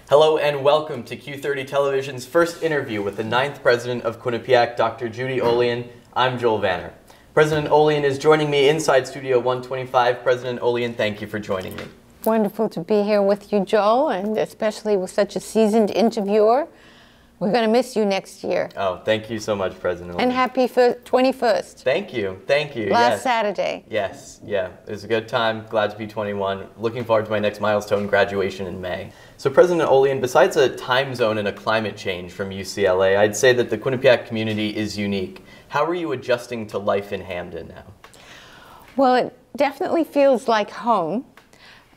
Hello and welcome to Q30 Television's first interview with the 9th President of Quinnipiac, Dr. Judy Olian. I'm Joel Vanner. President Olian is joining me inside Studio 125. President Olian, thank you for joining me. Wonderful to be here with you, Joel, and especially with such a seasoned interviewer. We're going to miss you next year. Oh, thank you so much, President Olian. And happy 21st. Thank you. Thank you. Last Saturday. Yes. Yeah. It was a good time. Glad to be 21. Looking forward to my next milestone, graduation in May. So, President Olian, besides a time zone and a climate change from UCLA, I'd say that the Quinnipiac community is unique. How are you adjusting to life in Hamden now? Well, it definitely feels like home.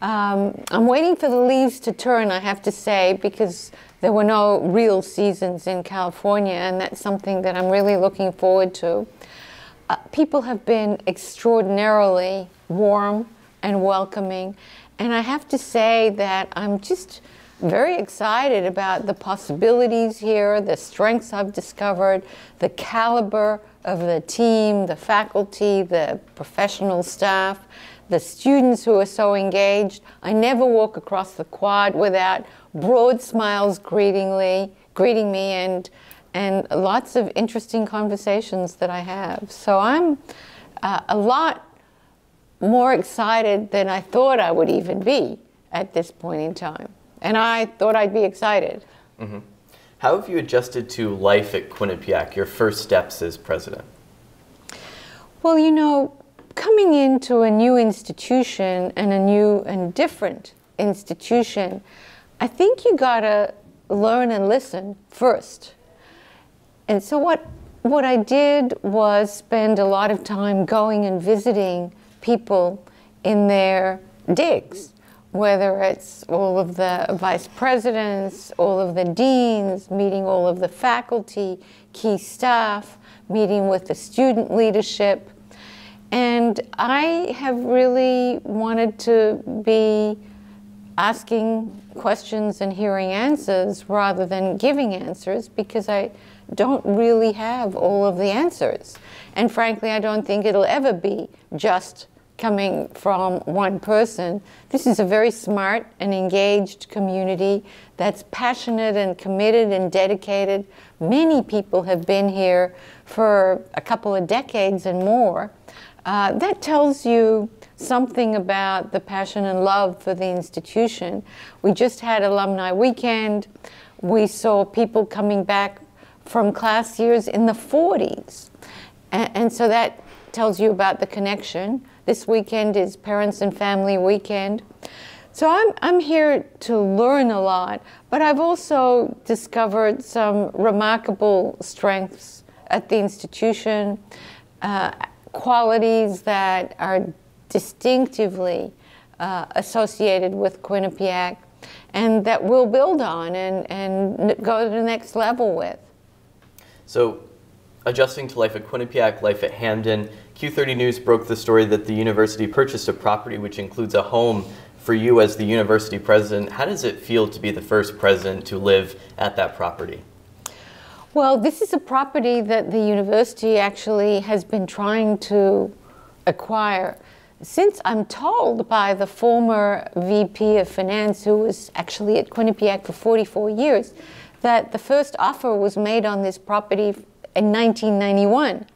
I'm waiting for the leaves to turn, I have to say, because there were no real seasons in California, and that's something that I'm really looking forward to. People have been extraordinarily warm and welcoming, and I have to say that I'm just very excited about the possibilities here, the strengths I've discovered, the caliber of the team, the faculty, the professional staff, the students who are so engaged. I never walk across the quad without broad smiles greeting me and lots of interesting conversations that I have. So I'm a lot more excited than I thought I would even be at this point in time. And I thought I'd be excited. Mm-hmm. How have you adjusted to life at Quinnipiac, your first steps as president? Well, you know, coming into a new institution and a new and different institution, I think you gotta learn and listen first. And so what I did was spend a lot of time going and visiting people in their digs, whether it's all of the vice presidents, all of the deans, meeting all of the faculty, key staff, meeting with the student leadership. And I have really wanted to be asking questions and hearing answers rather than giving answers, because I don't really have all of the answers. And frankly, I don't think it'll ever be just coming from one person. This is a very smart and engaged community that's passionate and committed and dedicated. Many people have been here for a couple of decades and more. That tells you something about the passion and love for the institution. We just had Alumni weekend. We saw people coming back from class years in the 40s. And so that tells you about the connection. This weekend is Parents and Family Weekend. So I'm here to learn a lot, but I've also discovered some remarkable strengths at the institution, qualities that are distinctively associated with Quinnipiac, and that we'll build on and go to the next level with. So, adjusting to life at Quinnipiac, life at Hamden, Q30 News broke the story that the university purchased a property which includes a home for you as the university president. How does it feel to be the first president to live at that property? Well, this is a property that the university actually has been trying to acquire since, I'm told, by the former VP of Finance, who was actually at Quinnipiac for 44 years, that the first offer was made on this property in 1991.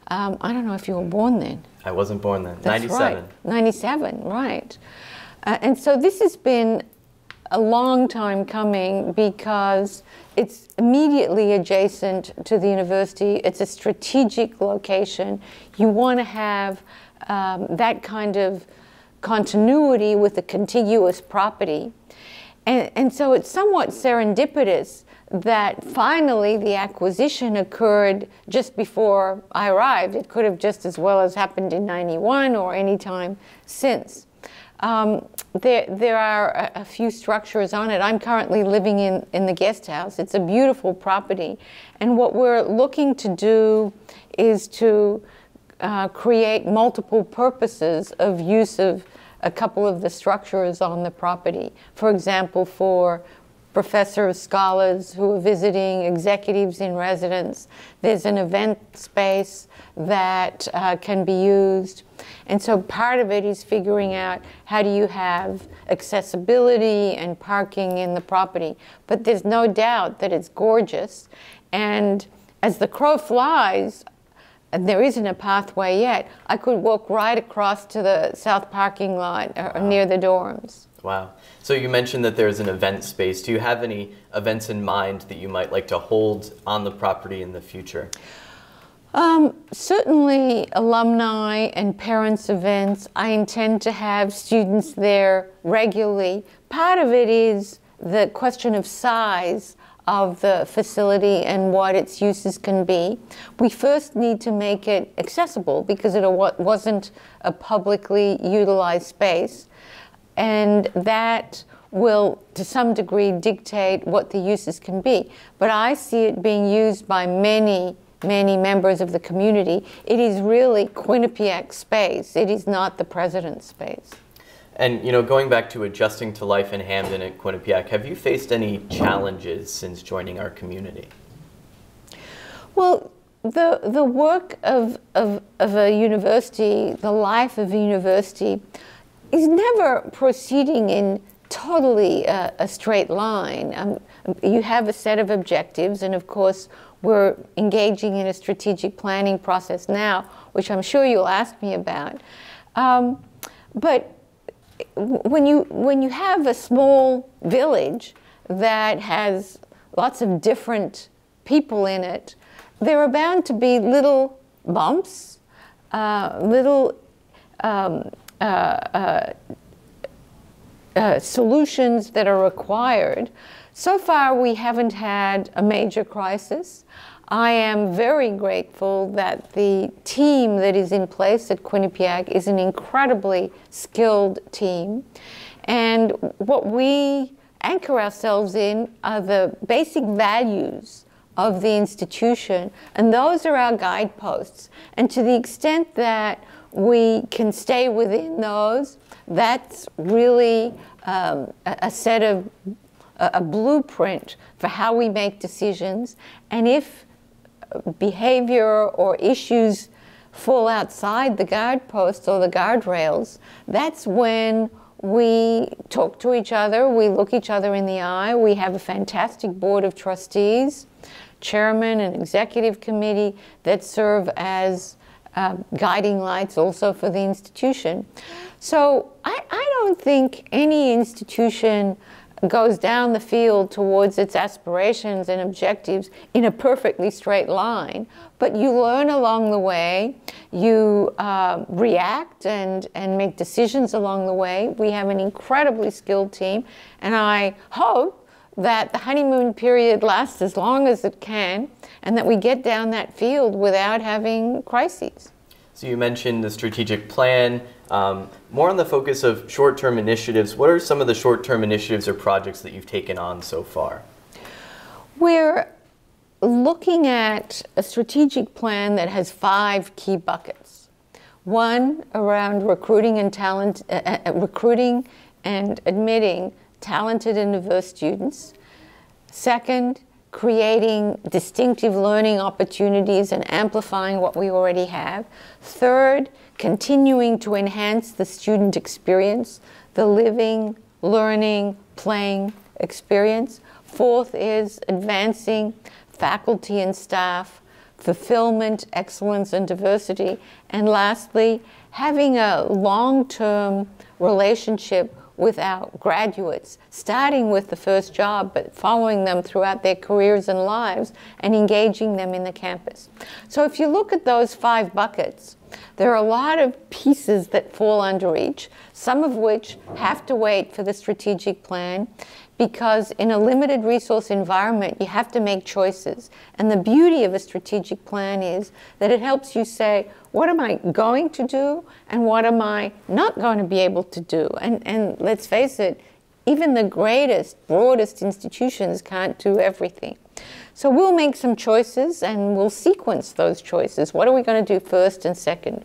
I don't know if you were born then. I wasn't born then. That's 97. Right. 97, right. And so this has been a long time coming because it's immediately adjacent to the university. It's a strategic location. You want to have that kind of continuity with a contiguous property. And so it's somewhat serendipitous that finally the acquisition occurred just before I arrived. It could have just as well as happened in '91 or any time since. There are a few structures on it. I'm currently living in the guest house. It's a beautiful property. And what we're looking to do is to create multiple purposes of use of a couple of the structures on the property. For example, for professor of scholars who are visiting, executives in residence. There's an event space that can be used. And so part of it is figuring out how do you have accessibility and parking in the property. But there's no doubt that it's gorgeous. And as the crow flies, and there isn't a pathway yet, I could walk right across to the south parking lot near the dorms. Wow. So you mentioned that there's an event space. Do you have any events in mind that you might like to hold on the property in the future? Certainly alumni and parents events. I intend to have students there regularly. Part of it is the question of size of the facility and what its uses can be. We first need to make it accessible because it wasn't a publicly utilized space. And that will, to some degree, dictate what the uses can be. But I see it being used by many members of the community. It is really Quinnipiac space. It is not the president's space. And going back to adjusting to life in Hamden at Quinnipiac, have you faced any challenges since joining our community? Well, the work of a university, the life of a university, is never proceeding in totally a straight line. You have a set of objectives, and of course we're engaging in a strategic planning process now, which I'm sure you'll ask me about. But when you have a small village that has lots of different people in it, there are bound to be little bumps, little solutions that are required. So far, we haven't had a major crisis. I am very grateful that the team that is in place at Quinnipiac is an incredibly skilled team. And what we anchor ourselves in are the basic values of the institution, and those are our guideposts. And to the extent that we can stay within those, that's really a blueprint for how we make decisions. And if behavior or issues fall outside the guideposts or the guardrails, that's when we talk to each other, we look each other in the eye. We have a fantastic board of trustees, chairman and executive committee that serve as guiding lights also for the institution. So I don't think any institution goes down the field towards its aspirations and objectives in a perfectly straight line, but you learn along the way, you react and make decisions along the way. We have an incredibly skilled team, and I hope that the honeymoon period lasts as long as it can, and that we get down that field without having crises. So you mentioned the strategic plan, more on the focus of short-term initiatives. What are some of the short-term initiatives or projects that you've taken on so far? We're looking at a strategic plan that has 5 key buckets. One around recruiting and recruiting and admitting talented and diverse students. Second, creating distinctive learning opportunities and amplifying what we already have. Third, continuing to enhance the student experience, the living, learning, playing experience. Fourth is advancing faculty and staff, fulfillment, excellence, and diversity. And lastly, having a long-term relationship with our graduates, starting with the first job, but following them throughout their careers and lives and engaging them in the campus. So if you look at those 5 buckets, there are a lot of pieces that fall under each, some of which have to wait for the strategic plan, because in a limited resource environment, you have to make choices. And the beauty of a strategic plan is that it helps you say, what am I going to do and what am I not going to be able to do? And let's face it, even the greatest, broadest institutions can't do everything. So we'll make some choices and we'll sequence those choices. What are we going to do first and second?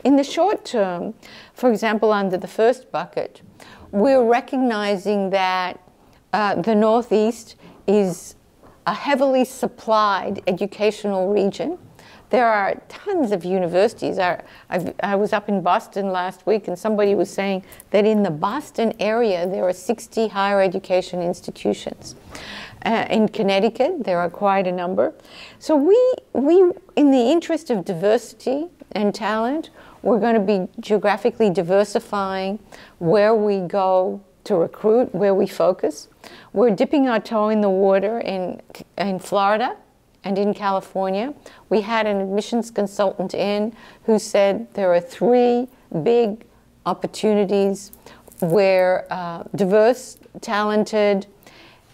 In the short term, for example, under the first bucket, we're recognizing that the Northeast is a heavily supplied educational region. There are tons of universities. I was up in Boston last week, and somebody was saying that in the Boston area there are 60 higher education institutions. In Connecticut, there are quite a number. So we, in the interest of diversity and talent, we're going to be geographically diversifying where we go to recruit, where we focus. We're dipping our toe in the water in Florida and in California. We had an admissions consultant in who said there are 3 big opportunities where diverse, talented,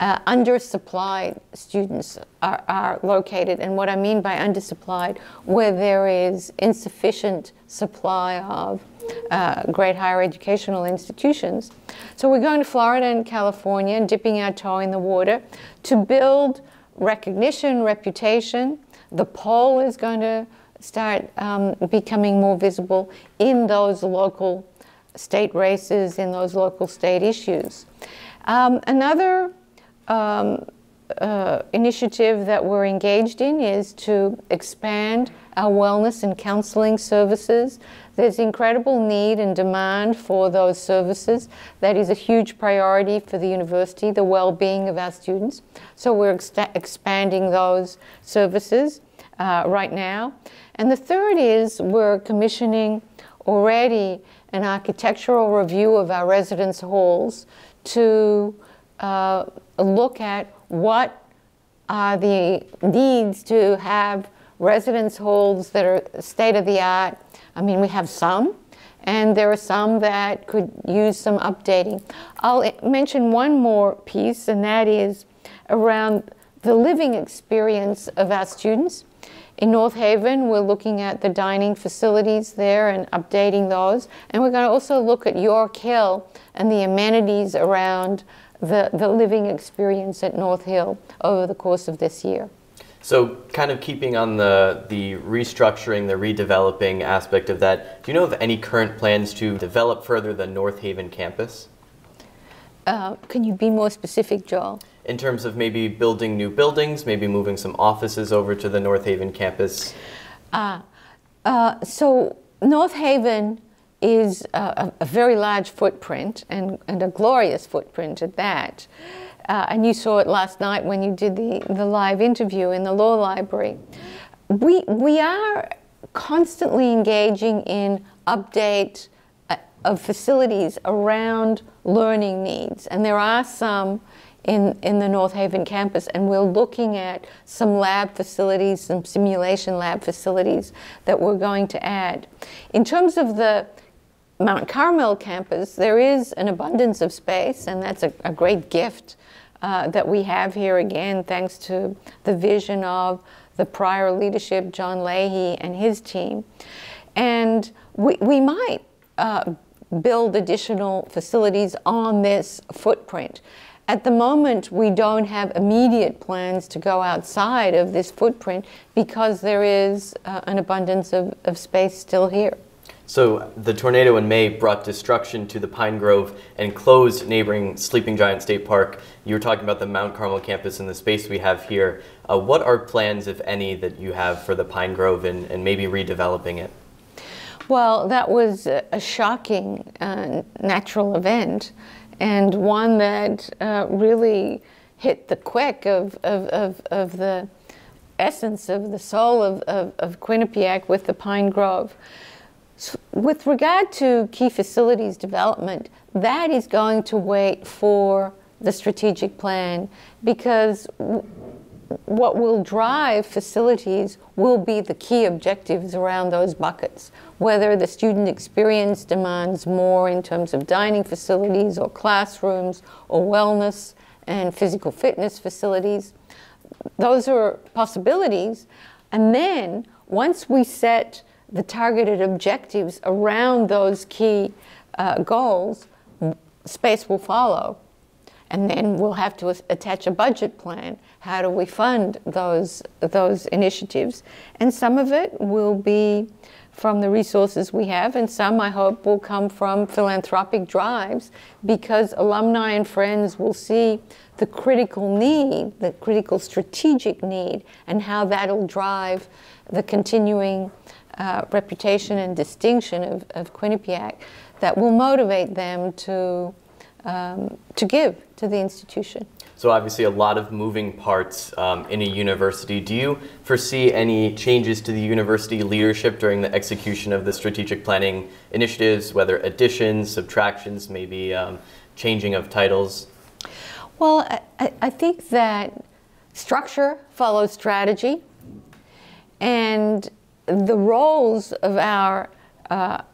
undersupplied students are located. And what I mean by undersupplied, where there is insufficient supply of great higher educational institutions. So we're going to Florida and California and dipping our toe in the water to build recognition, reputation. The poll is going to start becoming more visible in those local state races, in those local state issues. Another initiative that we're engaged in is to expand our wellness and counseling services. There's incredible need and demand for those services. That is a huge priority for the university, the well-being of our students. So we're expanding those services right now. And the third is we're commissioning already an architectural review of our residence halls to look at what are the needs to have residence halls that are state-of-the-art. I mean, we have some, and there are some that could use some updating. I'll mention one more piece, and that is around the living experience of our students. In North Haven, we're looking at the dining facilities there and updating those. And we're going to also look at York Hill and the amenities around the living experience at North Hill over the course of this year. So kind of keeping on the restructuring, the redeveloping aspect of that, do you know of any current plans to develop further the North Haven campus? Can you be more specific, Joel? In terms of maybe building new buildings, maybe moving some offices over to the North Haven campus? So North Haven is a very large footprint and a glorious footprint at that. And you saw it last night when you did the live interview in the law library. We are constantly engaging in update of facilities around learning needs. And there are some in the North Haven campus, and we're looking at some lab facilities, some simulation lab facilities that we're going to add. In terms of the Mount Carmel campus, there is an abundance of space, and that's a great gift that we have here, again, thanks to the vision of the prior leadership, John Leahy and his team. And we might build additional facilities on this footprint. At the moment, we don't have immediate plans to go outside of this footprint because there is an abundance of space still here. So the tornado in May brought destruction to the Pine Grove and closed neighboring Sleeping Giant State Park. You were talking about the Mount Carmel campus and the space we have here. What are plans, if any, that you have for the Pine Grove and maybe redeveloping it? Well, that was a shocking natural event, and one that really hit the quick of the essence of the soul of Quinnipiac with the Pine Grove. With regard to key facilities development, that is going to wait for the strategic plan, because what will drive facilities will be the key objectives around those buckets. Whether the student experience demands more in terms of dining facilities or classrooms or wellness and physical fitness facilities, those are possibilities. And then once we set the targeted objectives around those key goals, space will follow. And then we'll have to attach a budget plan. How do we fund those initiatives? And some of it will be from the resources we have, and some, I hope, will come from philanthropic drives, because alumni and friends will see the critical need, the critical strategic need, and how that'll drive the continuing reputation and distinction of Quinnipiac, that will motivate them to give to the institution. So obviously a lot of moving parts in a university. Do you foresee any changes to the university leadership during the execution of the strategic planning initiatives, whether additions, subtractions, maybe changing of titles? Well, I think that structure follows strategy, and the roles of our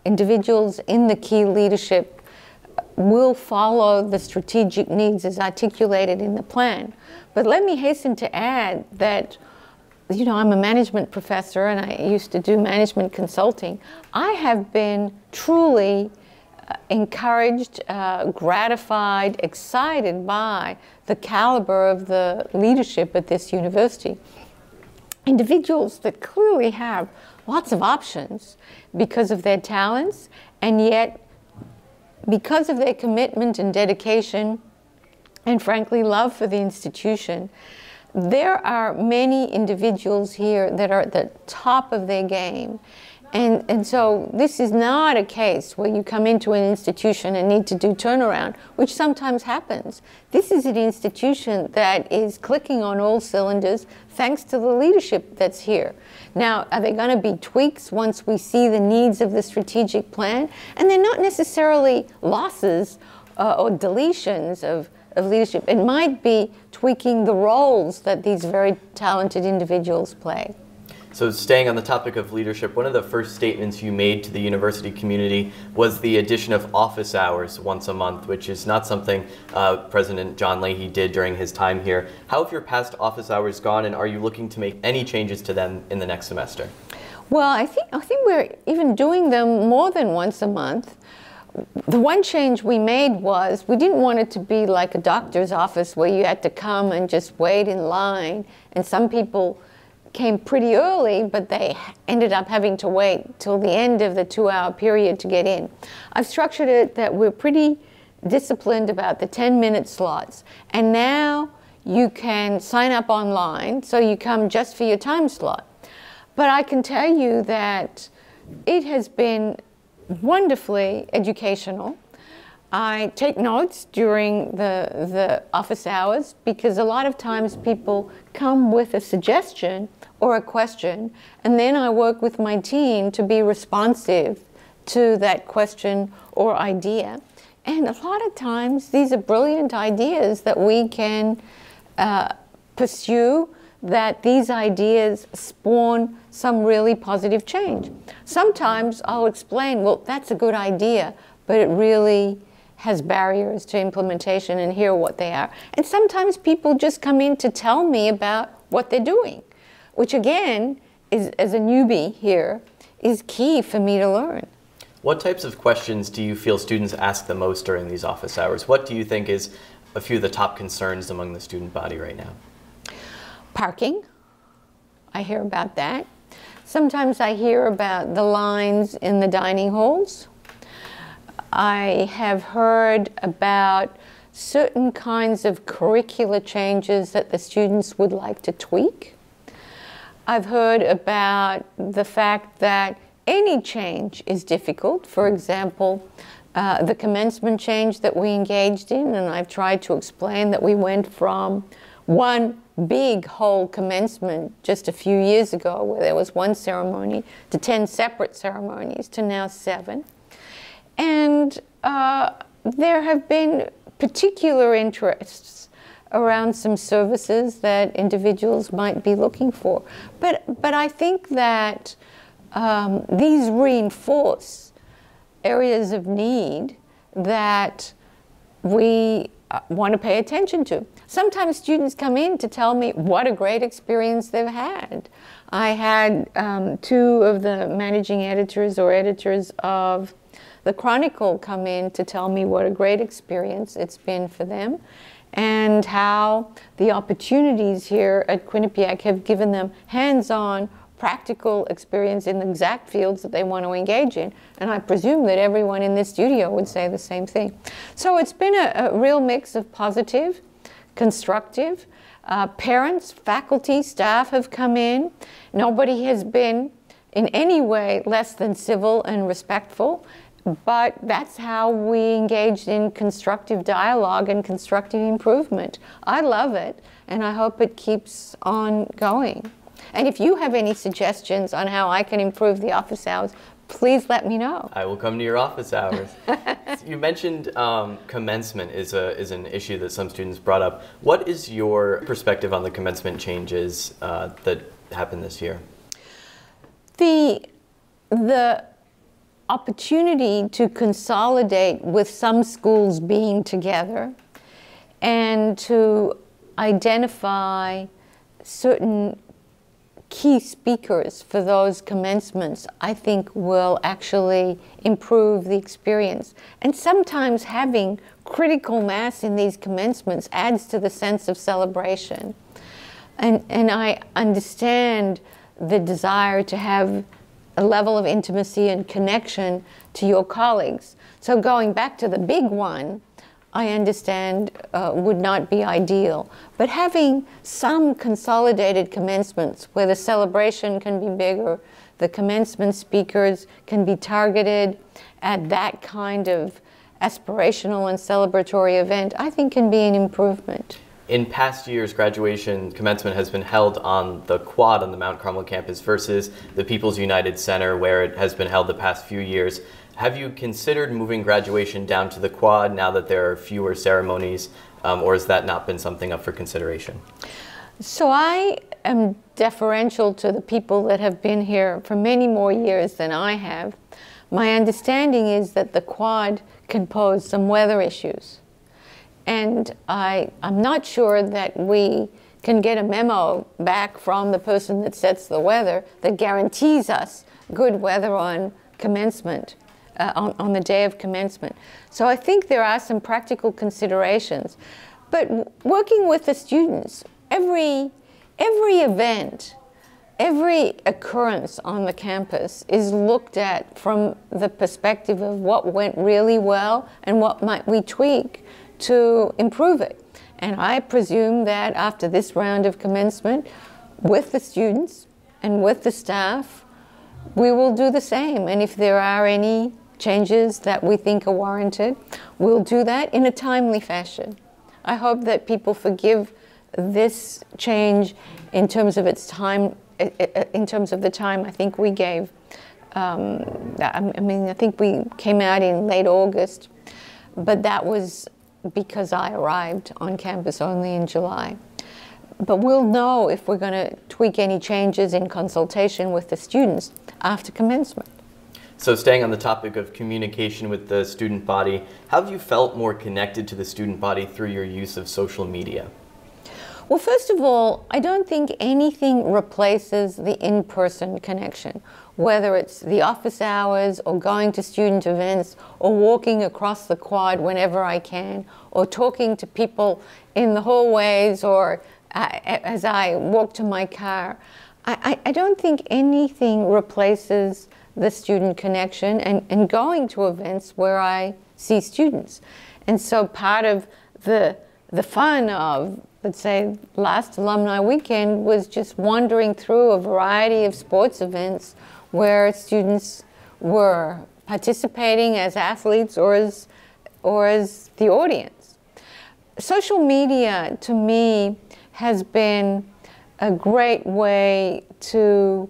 individuals in the key leadership will follow the strategic needs as articulated in the plan. But let me hasten to add that, you know, I'm a management professor and I used to do management consulting. I have been truly encouraged, gratified, excited by the caliber of the leadership at this university. Individuals that clearly have lots of options because of their talents, and yet because of their commitment and dedication and, frankly, love for the institution. There are many individuals here that are at the top of their game. And so this is not a case where you come into an institution and need to do turnaround, which sometimes happens. This is an institution that is clicking on all cylinders thanks to the leadership that's here. Now, are there going to be tweaks once we see the needs of the strategic plan? And they're not necessarily losses or deletions of leadership. It might be tweaking the roles that these very talented individuals play. So staying on the topic of leadership, one of the first statements you made to the university community was the addition of office hours once a month, which is not something President John Leahy did during his time here. How have your past office hours gone, and are you looking to make any changes to them in the next semester? Well, I think we're even doing them more than once a month. The one change we made was we didn't want it to be like a doctor's office where you had to come and just wait in line, and some people came pretty early, but they ended up having to wait till the end of the 2-hour period to get in. I've structured it that we're pretty disciplined about the 10-minute slots, and now you can sign up online, so you come just for your time slot. But I can tell you that it has been wonderfully educational. I take notes during the office hours because a lot of times people come with a suggestion or a question, and then I work with my team to be responsive to that question or idea. And a lot of times these are brilliant ideas that we can pursue, that these ideas spawn some really positive change. Sometimes I'll explain, well, that's a good idea, but it really has barriers to implementation, and here are what they are. And sometimes people just come in to tell me about what they're doing, which again, is, as a newbie here, is key for me to learn. What types of questions do you feel students ask the most during these office hours? What do you think is a few of the top concerns among the student body right now? Parking. I hear about that. Sometimes I hear about the lines in the dining halls. I have heard about certain kinds of curricular changes that the students would like to tweak. I've heard about the fact that any change is difficult. For example, the commencement change that we engaged in, and I've tried to explain that we went from one big whole commencement just a few years ago where there was one ceremony to 10 separate ceremonies to now 7. And there have been particular interests around some services that individuals might be looking for. But I think that these reinforce areas of need that we want to pay attention to. Sometimes students come in to tell me what a great experience they've had. I had 2 of the managing editors or editors of the Chronicle come in to tell me what a great experience it's been for them. and how the opportunities here at Quinnipiac have given them hands-on practical experience in the exact fields that they want to engage in. And I presume that everyone in this studio would say the same thing. So it's been a real mix of positive, constructive. Parents, faculty, staff have come in. Nobody has been in any way less than civil and respectful, but that's how we engaged in constructive dialogue and constructive improvement. I love it, and I hope it keeps on going. And if you have any suggestions on how I can improve the office hours, please let me know. I will come to your office hours. You mentioned commencement is an issue that some students brought up. What is your perspective on the commencement changes that happened this year? The opportunity to consolidate with some schools being together and to identify certain key speakers for those commencements, I think will actually improve the experience. And sometimes having critical mass in these commencements adds to the sense of celebration. And I understand the desire to have a level of intimacy and connection to your colleagues. So going back to the big one, I understand would not be ideal. But having some consolidated commencements where the celebration can be bigger, the commencement speakers can be targeted at that kind of aspirational and celebratory event, I think can be an improvement. In past years, graduation commencement has been held on the quad on the Mount Carmel campus versus the People's United Center where it has been held the past few years. Have you considered moving graduation down to the quad now that there are fewer ceremonies, or has that not been something up for consideration? So I am deferential to the people that have been here for many more years than I have. My understanding is that the quad can pose some weather issues. And I'm not sure that we can get a memo back from the person that sets the weather that guarantees us good weather on commencement, on the day of commencement. So I think there are some practical considerations. But working with the students, every event, every occurrence on the campus is looked at from the perspective of what went really well and what might we tweak to improve it. And I presume that after this round of commencement, with the students and with the staff, we will do the same. And if there are any changes that we think are warranted, we'll do that in a timely fashion. I hope that people forgive this change in terms of its time, in terms of the time I think we gave. I think we came out in late August, but that was because I arrived on campus only in July. But we'll know if we're going to tweak any changes in consultation with the students after commencement. So staying on the topic of communication with the student body, how have you felt more connected to the student body through your use of social media? Well, first of all, I don't think anything replaces the in-person connection, whether it's the office hours or going to student events or walking across the quad whenever I can or talking to people in the hallways or as I walk to my car. I don't think anything replaces the student connection and going to events where I see students. And so part of the fun of, let's say, last Alumni weekend was just wandering through a variety of sports events where students were participating as athletes or as the audience. Social media, to me, has been a great way to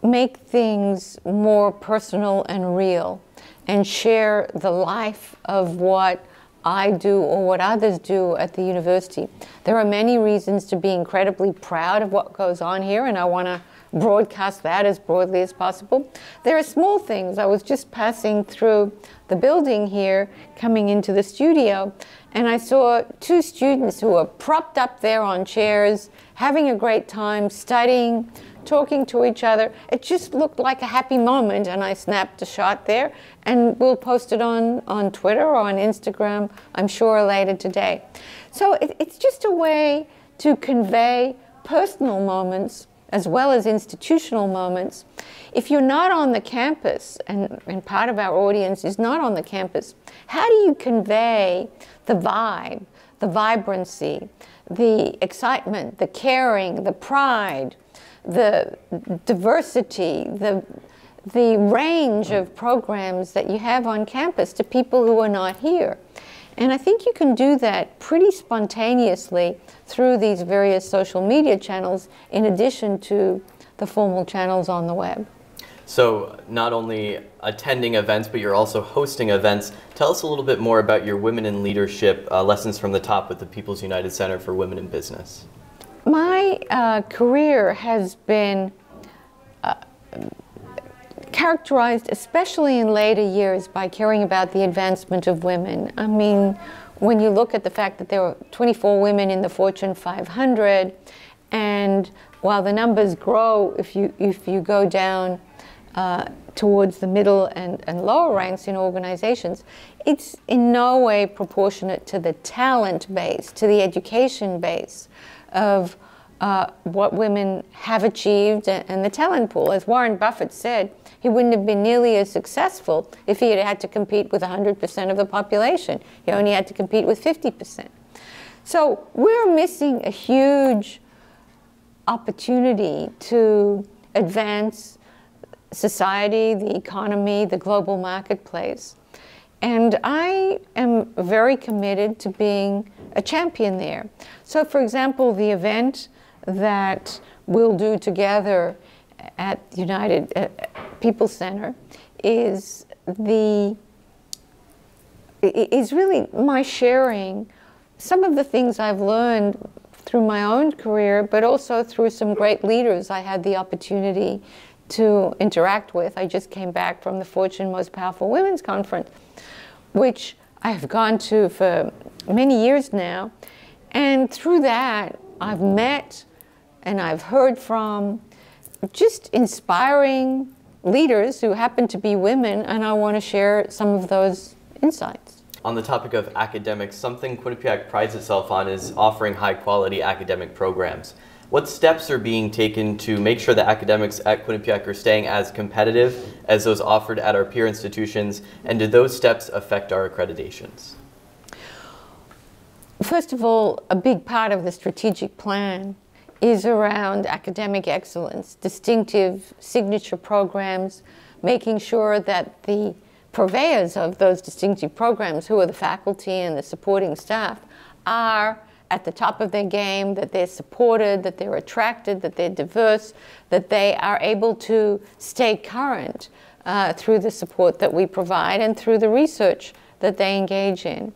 make things more personal and real and share the life of what I do or what others do at the university. There are many reasons to be incredibly proud of what goes on here, and I want to broadcast that as broadly as possible. There are small things. I was just passing through the building here, coming into the studio, and I saw two students who were propped up there on chairs, having a great time, studying, talking to each other. It just looked like a happy moment, and I snapped a shot there, and we'll post it on Twitter or on Instagram, I'm sure, later today. So it's just a way to convey personal moments as well as institutional moments. If you're not on the campus, and part of our audience is not on the campus, how do you convey the vibe, the vibrancy, the excitement, the caring, the pride, the diversity, the range of programs that you have on campus to people who are not here? And I think you can do that pretty spontaneously through these various social media channels, in addition to the formal channels on the web. So not only attending events, but you're also hosting events. Tell us a little bit more about your Women in Leadership Lessons from the Top with the People's United Center for Women in Business. My career has been characterized, especially in later years, by caring about the advancement of women. I mean, when you look at the fact that there were 24 women in the Fortune 500, and while the numbers grow, if you go down towards the middle and lower ranks in organizations, it's in no way proportionate to the talent base, to the education base of what women have achieved and the talent pool. As Warren Buffett said, he wouldn't have been nearly as successful if he had had to compete with 100% of the population. He only had to compete with 50%. So we're missing a huge opportunity to advance society, the economy, the global marketplace. And I am very committed to being a champion there. So for example, the event that we'll do together at United People Center is really my sharing some of the things I've learned through my own career, but also through some great leaders I had the opportunity to interact with. I just came back from the Fortune Most Powerful Women's Conference, which I've gone to for many years now. And through that, I've met and I've heard from just inspiring leaders who happen to be women, and I want to share some of those insights. On the topic of academics, something Quinnipiac prides itself on is offering high-quality academic programs. What steps are being taken to make sure that academics at Quinnipiac are staying as competitive as those offered at our peer institutions, and do those steps affect our accreditations? First of all, a big part of the strategic plan is around academic excellence, distinctive signature programs, making sure that the purveyors of those distinctive programs, who are the faculty and the supporting staff, are at the top of their game, that they're supported, that they're attracted, that they're diverse, that they are able to stay current through the support that we provide and through the research that they engage in.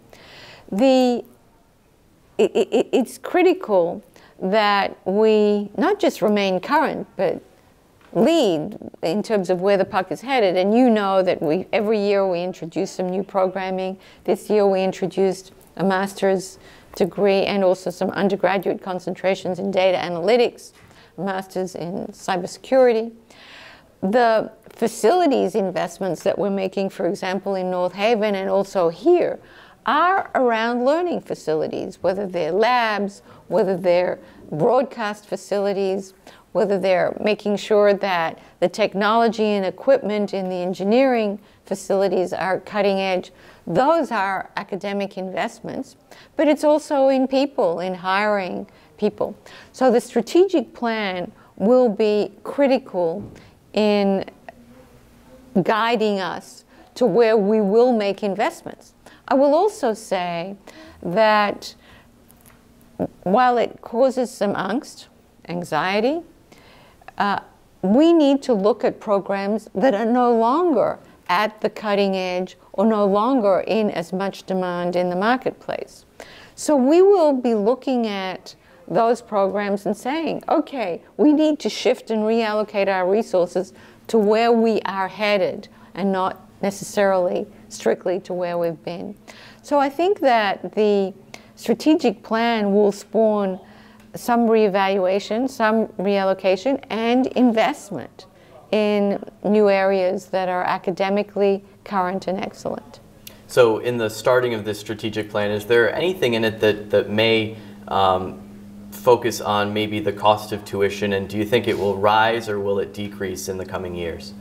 It's critical that we not just remain current, but lead in terms of where the puck is headed. And you know that every year we introduce some new programming. This year we introduced a master's degree and also some undergraduate concentrations in data analytics, a master's in cybersecurity. The facilities investments that we're making, for example, in North Haven and also here, are around learning facilities, whether they're labs, whether they're broadcast facilities, whether they're making sure that the technology and equipment in the engineering facilities are cutting edge. Those are academic investments, but it's also in people, in hiring people. So the strategic plan will be critical in guiding us to where we will make investments. I will also say that while it causes some angst, anxiety, we need to look at programs that are no longer at the cutting edge or no longer in as much demand in the marketplace. So we will be looking at those programs and saying, okay, we need to shift and reallocate our resources to where we are headed and not necessarily strictly to where we've been. So I think that the strategic plan will spawn some reevaluation, some reallocation, and investment in new areas that are academically current and excellent. So in the starting of this strategic plan, is there anything in it that may focus on maybe the cost of tuition, and do you think it will rise or will it decrease in the coming years?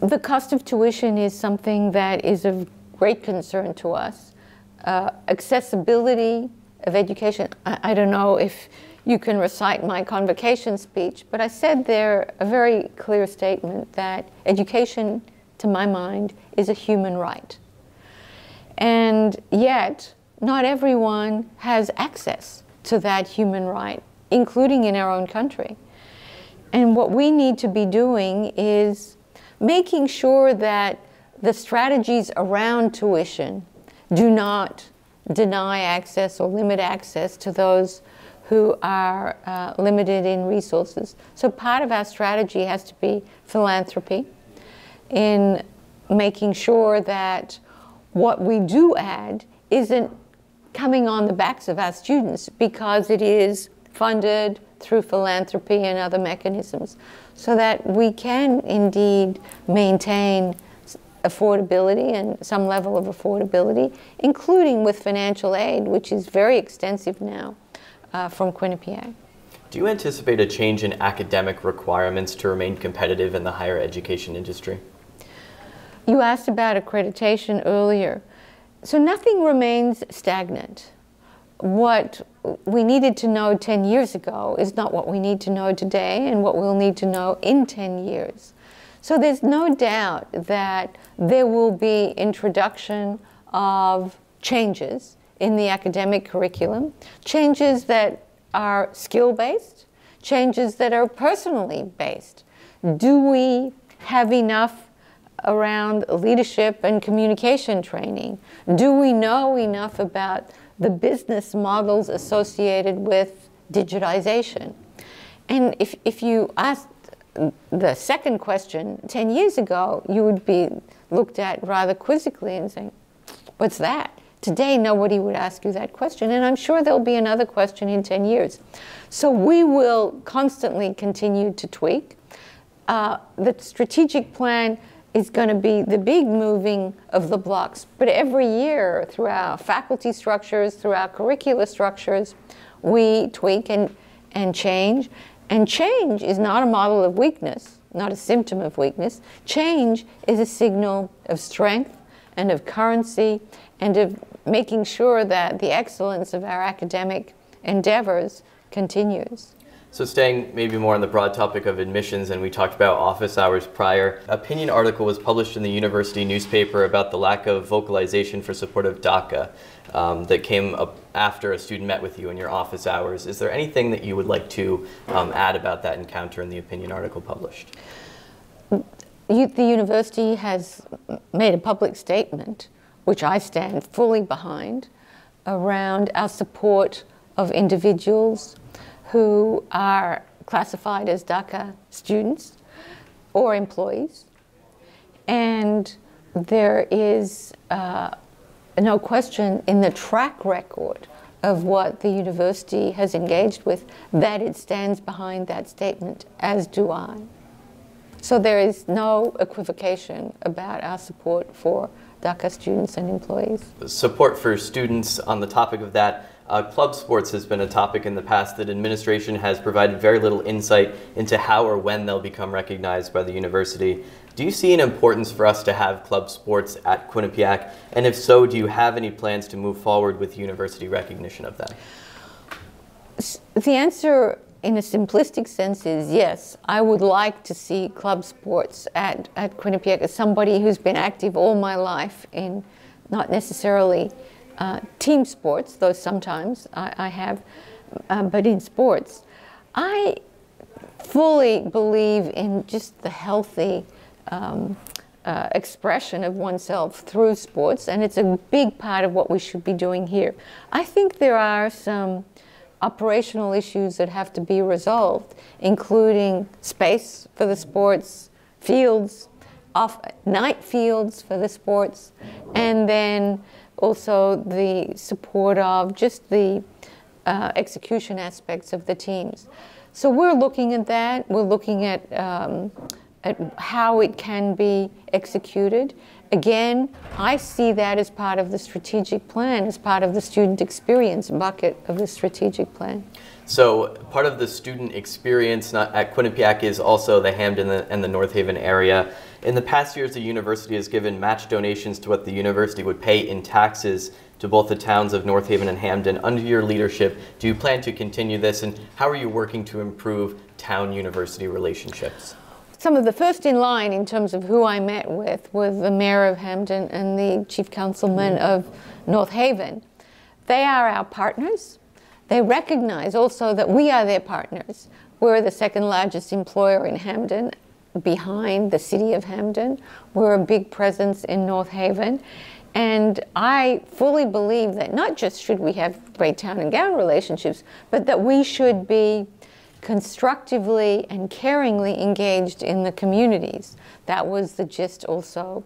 The cost of tuition is something that is of great concern to us. Accessibility of education, I don't know if you can recite my convocation speech, but I said there a very clear statement that education, to my mind, is a human right. And yet, not everyone has access to that human right, including in our own country. And what we need to be doing is making sure that the strategies around tuition do not deny access or limit access to those who are limited in resources. So part of our strategy has to be philanthropy, in making sure that what we do add isn't coming on the backs of our students, because it is funded through philanthropy and other mechanisms, so that we can indeed maintain affordability and some level of affordability, including with financial aid, which is very extensive now from Quinnipiac. Do you anticipate a change in academic requirements to remain competitive in the higher education industry? You asked about accreditation earlier. So nothing remains stagnant. What we needed to know 10 years ago is not what we need to know today and what we'll need to know in 10 years. So there's no doubt that there will be introduction of changes in the academic curriculum, changes that are skill-based, changes that are personally based. Do we have enough around leadership and communication training? Do we know enough about the business models associated with digitization? And if you asked the second question 10 years ago, you would be looked at rather quizzically and saying, what's that? Today, nobody would ask you that question, and I'm sure there'll be another question in 10 years. So we will constantly continue to tweak. The strategic plan is going to be the big moving of the blocks. But every year, through our faculty structures, through our curricular structures, we tweak and change. And change is not a model of weakness, not a symptom of weakness. Change is a signal of strength and of currency and of making sure that the excellence of our academic endeavors continues. So staying maybe more on the broad topic of admissions, and we talked about office hours prior, an opinion article was published in the university newspaper about the lack of vocalization for support of DACA that came up after a student met with you in your office hours. Is there anything that you would like to add about that encounter in the opinion article published? The university has made a public statement, which I stand fully behind, around our support of individuals who are classified as DACA students or employees. And there is no question in the track record of what the university has engaged with that it stands behind that statement, as do I. So there is no equivocation about our support for DACA students and employees. Support for students, on the topic of that, club sports has been a topic in the past that administration has provided very little insight into how or when they'll become recognized by the university. Do you see an importance for us to have club sports at Quinnipiac? And if so, do you have any plans to move forward with university recognition of them? The answer in a simplistic sense is yes. I would like to see club sports at Quinnipiac. As somebody who's been active all my life in not necessarily team sports, though sometimes I have, but in sports, I fully believe in just the healthy expression of oneself through sports, and it's a big part of what we should be doing here. I think there are some operational issues that have to be resolved, including space for the sports, fields, night fields for the sports, and then also the support of just the execution aspects of the teams. So we're looking at that. We're looking at how it can be executed. Again, I see that as part of the strategic plan, as part of the student experience bucket of the strategic plan. So part of the student experience at Quinnipiac is also the Hamden and the North Haven area. In the past years, the university has given match donations to what the university would pay in taxes to both the towns of North Haven and Hamden. Under your leadership, do you plan to continue this, and how are you working to improve town-university relationships? Some of the first in line in terms of who I met with were the mayor of Hamden and the chief councilman of North Haven. They are our partners. They recognize also that we are their partners. We're the second largest employer in Hamden, behind the city of Hamden. We're a big presence in North Haven. And I fully believe that not just should we have great town and gown relationships, but that we should be constructively and caringly engaged in the communities. That was the gist also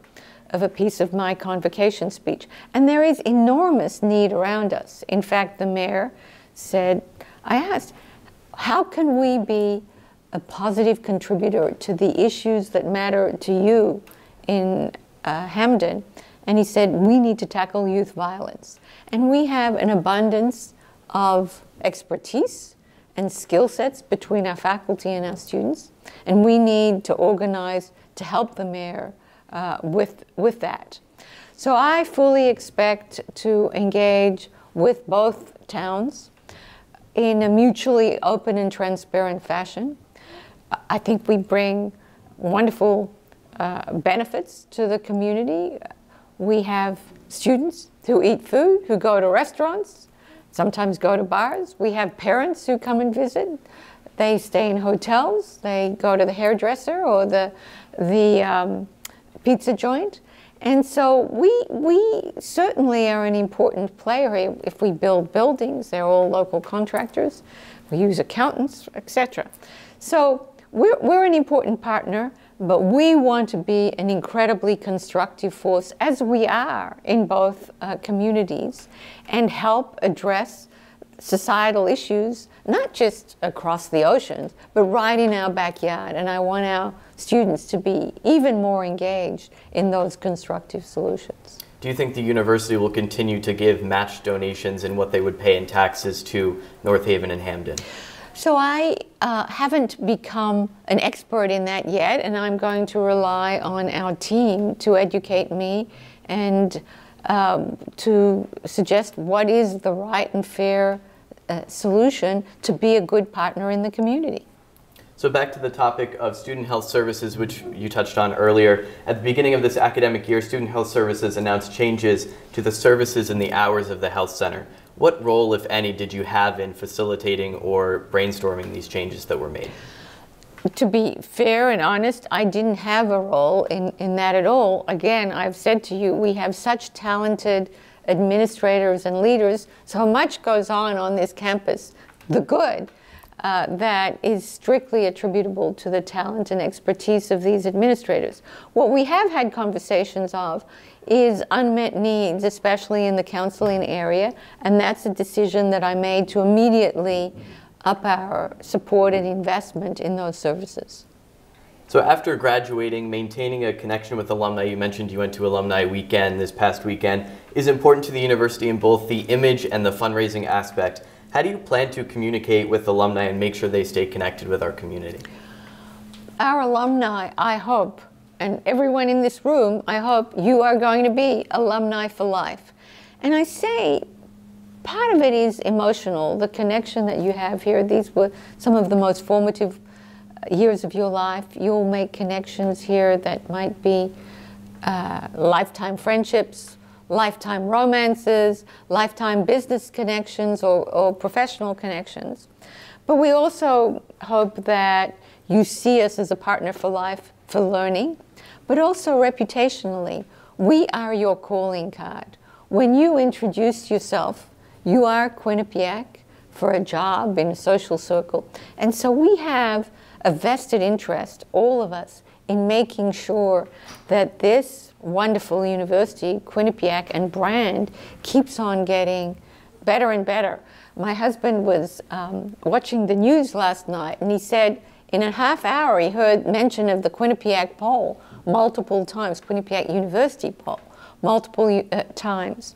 of a piece of my convocation speech. And there is enormous need around us. In fact, the mayor said, I asked, how can we be a positive contributor to the issues that matter to you in Hamden? And he said, we need to tackle youth violence. And we have an abundance of expertise and skill sets between our faculty and our students. And we need to organize to help the mayor with that. So I fully expect to engage with both towns in a mutually open and transparent fashion. I think we bring wonderful benefits to the community. We have students who eat food, who go to restaurants, sometimes go to bars. We have parents who come and visit. They stay in hotels. They go to the hairdresser or the pizza joint. And so we certainly are an important player here. If we build buildings, they're all local contractors. We use accountants, etc. So we're an important partner, but we want to be an incredibly constructive force, as we are in both communities, and help address societal issues, not just across the oceans, but right in our backyard. And I want our students to be even more engaged in those constructive solutions. Do you think the university will continue to give match donations in what they would pay in taxes to North Haven and Hamden? So I haven't become an expert in that yet, and I'm going to rely on our team to educate me and to suggest what is the right and fair solution to be a good partner in the community. So back to the topic of student health services, which you touched on earlier. At the beginning of this academic year, Student Health Services announced changes to the services and the hours of the health center. What role, if any, did you have in facilitating or brainstorming these changes that were made? To be fair and honest, I didn't have a role in that at all. Again, I've said to you, we have such talented administrators and leaders, so much goes on this campus, the good, that is strictly attributable to the talent and expertise of these administrators. What we have had conversations of is unmet needs, especially in the counseling area, and that's a decision that I made to immediately up our support and investment in those services. So after graduating, maintaining a connection with alumni, you mentioned you went to Alumni Weekend this past weekend, is important to the university in both the image and the fundraising aspect. How do you plan to communicate with alumni and make sure they stay connected with our community? Our alumni, I hope, and everyone in this room, I hope you are going to be alumni for life. And I say, part of it is emotional, the connection that you have here. These were some of the most formative years of your life. You'll make connections here that might be lifetime friendships, lifetime romances, lifetime business connections or professional connections. But we also hope that you see us as a partner for life, for learning, but also reputationally. We are your calling card. When you introduce yourself, you are Quinnipiac for a job in a social circle. And so we have a vested interest, all of us, in making sure that this wonderful university, Quinnipiac, and brand keeps on getting better and better. My husband was watching the news last night, and he said in a half hour he heard mention of the Quinnipiac poll multiple times, Quinnipiac University poll, multiple times.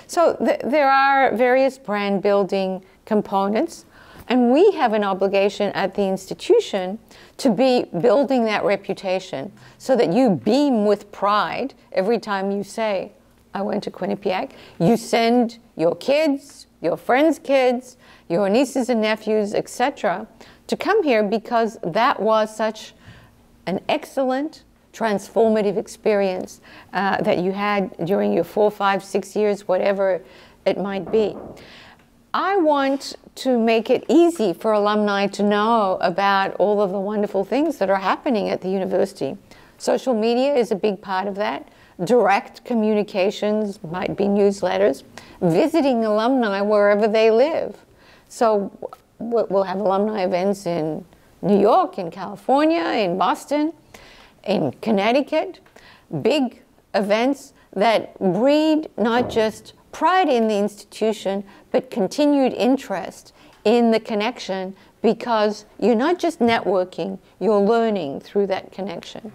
So there are various brand building components, and we have an obligation at the institution to be building that reputation so that you beam with pride every time you say, I went to Quinnipiac. You send your kids, your friends' kids, your nieces and nephews, etc., to come here because that was such an excellent, transformative experience that you had during your 4, 5, 6 years, whatever it might be. I want to make it easy for alumni to know about all of the wonderful things that are happening at the university. Social media is a big part of that. Direct communications, might be newsletters, visiting alumni wherever they live. So we'll have alumni events in New York, in California, in Boston, in Connecticut, big events that breed not just pride in the institution, but continued interest in the connection, because you're not just networking, you're learning through that connection.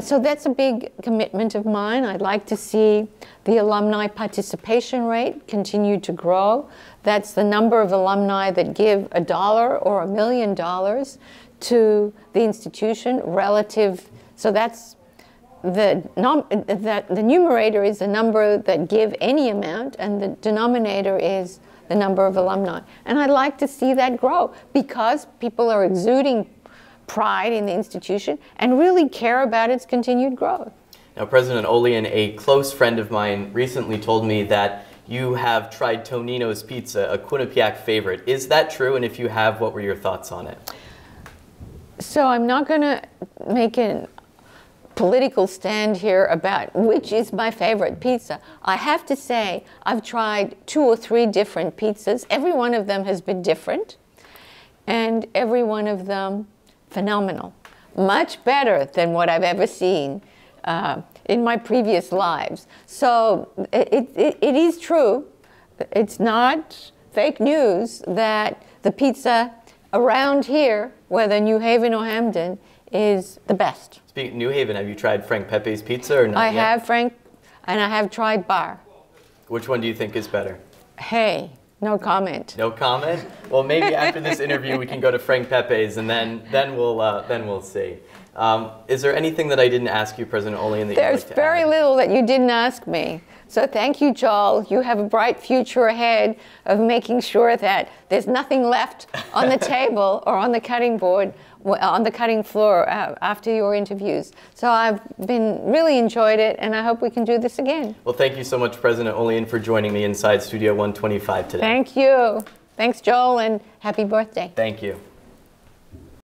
So that's a big commitment of mine. I'd like to see the alumni participation rate continue to grow. That's the number of alumni that give $1 or $1 million to the institution relative. So that's the numerator is the number that give any amount, and the denominator is the number of alumni. And I'd like to see that grow because people are exuding pride in the institution and really care about its continued growth. Now, President Olian, a close friend of mine, recently told me that you have tried Tonino's Pizza, a Quinnipiac favorite. Is that true? And if you have, what were your thoughts on it? So I'm not going to make a political stand here about which is my favorite pizza. I have to say I've tried 2 or 3 different pizzas. Every one of them has been different, and every one of them phenomenal. Much better than what I've ever seen in my previous lives. So it is true. It's not fake news that the pizza around here, whether New Haven or Hamden, is the best. Speaking of New Haven, have you tried Frank Pepe's Pizza or not? I have, Frank, and I have tried Bar. Which one do you think is better? Hey, no comment. No comment? Well, maybe after this interview we can go to Frank Pepe's, and then we'll see. Is there anything that I didn't ask you, President Olian, that you'd like to add? There's very little that you didn't ask me. So thank you, Joel. You have a bright future ahead of making sure that there's nothing left on the table or on the cutting board, on the cutting floor after your interviews. So I've really enjoyed it, and I hope we can do this again. Well, thank you so much, President Olian, for joining me inside Studio 125 today. Thank you. Thanks, Joel, and happy birthday. Thank you.